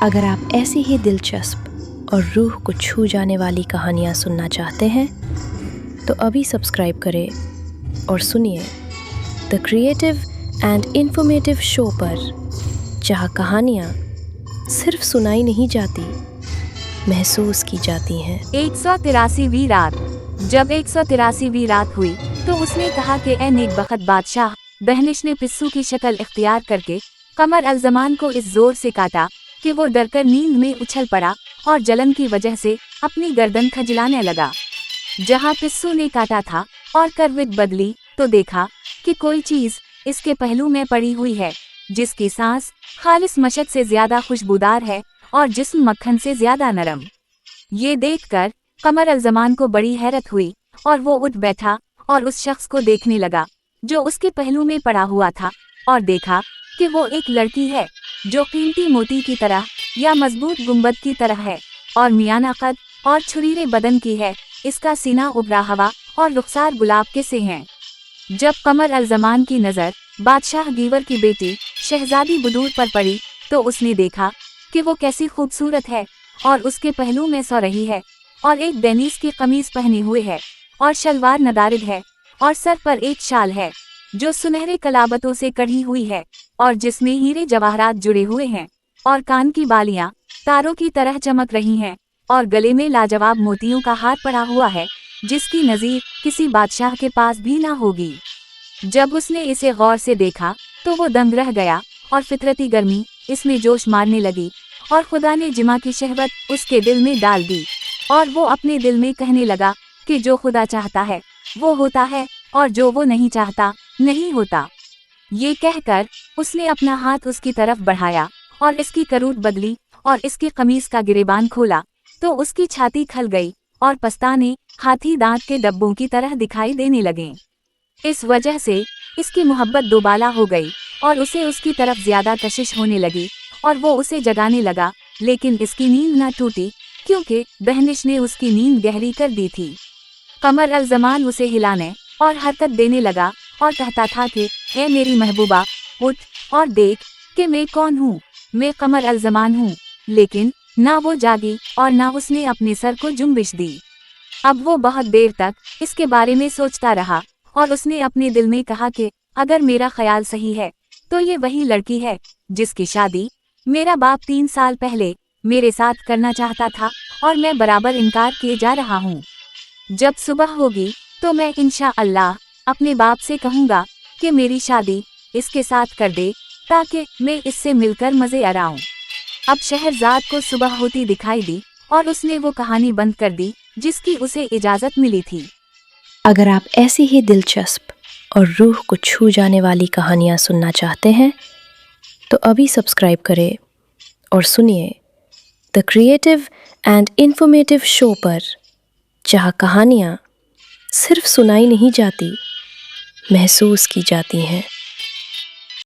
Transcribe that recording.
اگر آپ ایسی ہی دلچسپ اور روح کو چھو جانے والی کہانیاں سننا چاہتے ہیں تو ابھی سبسکرائب کریں اور سنیے دا کریٹو اینڈ انفارمیٹو شو پر، جہاں کہانیاں صرف سنائی نہیں جاتی، محسوس کی جاتی ہیں۔ 183ویں رات۔ جب 183ویں رات ہوئی تو اس نے کہا کہ اے نیک بخت بادشاہ، دہنش نے پسو کی شکل اختیار کر کے قمر الزمان کو اس زور سے کاٹا کہ وہ ڈر کر نیند میں اچھل پڑا اور جلن کی وجہ سے اپنی گردن کھجلانے لگا۔ جہاں پسو نے کاٹا تھا اور کروٹ بدلی تو دیکھا کہ کوئی چیز اس کے پہلو میں پڑی ہوئی ہے، جس کی سانس خالص مشک سے زیادہ خوشبودار ہے اور جسم مکھن سے زیادہ نرم۔ یہ دیکھ کر قمر الزمان کو بڑی حیرت ہوئی اور وہ اٹھ بیٹھا اور اس شخص کو دیکھنے لگا جو اس کے پہلو میں پڑا ہوا تھا، اور دیکھا کہ وہ ایک لڑکی ہے جو قیمتی موتی کی طرح یا مضبوط گنبد کی طرح ہے اور میانہ قد اور چھریرے بدن کی ہے۔ اس کا سینہ ابھرا ہوا اور رخسار گلاب کے سے ہیں۔ جب قمر الزمان کی نظر بادشاہ گیور کی بیٹی شہزادی بدور پر پڑی تو اس نے دیکھا کہ وہ کیسی خوبصورت ہے اور اس کے پہلو میں سو رہی ہے اور ایک دینیس کی قمیض پہنے ہوئے ہے اور شلوار ندارد ہے اور سر پر ایک شال ہے جو سنہرے کلابتوں سے کڑھی ہوئی ہے اور جس میں ہیرے جواہرات جڑے ہوئے ہیں، اور کان کی بالیاں تاروں کی طرح چمک رہی ہیں، اور گلے میں لاجواب موتیوں کا ہار پڑا ہوا ہے جس کی نظیر کسی بادشاہ کے پاس بھی نہ ہوگی۔ جب اس نے اسے غور سے دیکھا تو وہ دنگ رہ گیا اور فطرتی گرمی اس میں جوش مارنے لگی، اور خدا نے جمع کی شہوت اس کے دل میں ڈال دی، اور وہ اپنے دل میں کہنے لگا کہ جو خدا چاہتا ہے وہ ہوتا ہے اور جو وہ نہیں چاہتا نہیں ہوتا۔ یہ کہہ کر اس نے اپنا ہاتھ اس کی طرف بڑھایا اور اس کی کروٹ بدلی اور اس کی قمیص کا گریبان کھولا تو اس کی چھاتی کھل گئی اور پستانے ہاتھی دانت کے ڈبوں کی طرح دکھائی دینے لگیں۔ اس وجہ سے اس کی محبت دوبالا ہو گئی اور اسے اس کی طرف زیادہ کشش ہونے لگی، اور وہ اسے جگانے لگا، لیکن اس کی نیند نہ ٹوٹی کیونکہ دہنش نے اس کی نیند گہری کر دی تھی۔ قمر الزمان اسے ہلانے اور حرکت دینے لگا اور کہتا تھا کہ اے میری محبوبہ، اٹھ اور دیکھ کہ میں کون ہوں، میں قمر الزمان ہوں۔ لیکن نہ وہ جاگی اور نہ اس نے اپنے سر کو جنبش دی۔ اب وہ بہت دیر تک اس کے بارے میں سوچتا رہا اور اس نے اپنے دل میں کہا کہ اگر میرا خیال صحیح ہے تو یہ وہی لڑکی ہے جس کی شادی میرا باپ 3 سال پہلے میرے ساتھ کرنا چاہتا تھا اور میں برابر انکار کیے جا رہا ہوں۔ جب صبح ہوگی تو میں انشاءاللہ اپنے باپ سے کہوں گا کہ میری شادی اس کے ساتھ کر دے تاکہ میں اس سے مل کر مزے اڑاؤں۔ اب شہرزاد کو صبح ہوتی دکھائی دی اور اس نے وہ کہانی بند کر دی جس کی اسے اجازت ملی تھی۔ اگر آپ ایسی ہی دلچسپ اور روح کو چھو جانے والی کہانیاں سننا چاہتے ہیں تو ابھی سبسکرائب کریں اور سنیے دا کریٹو اینڈ انفارمیٹو شو پر، جہاں کہانیاں صرف سنائی نہیں جاتی، محسوس کی جاتی ہیں۔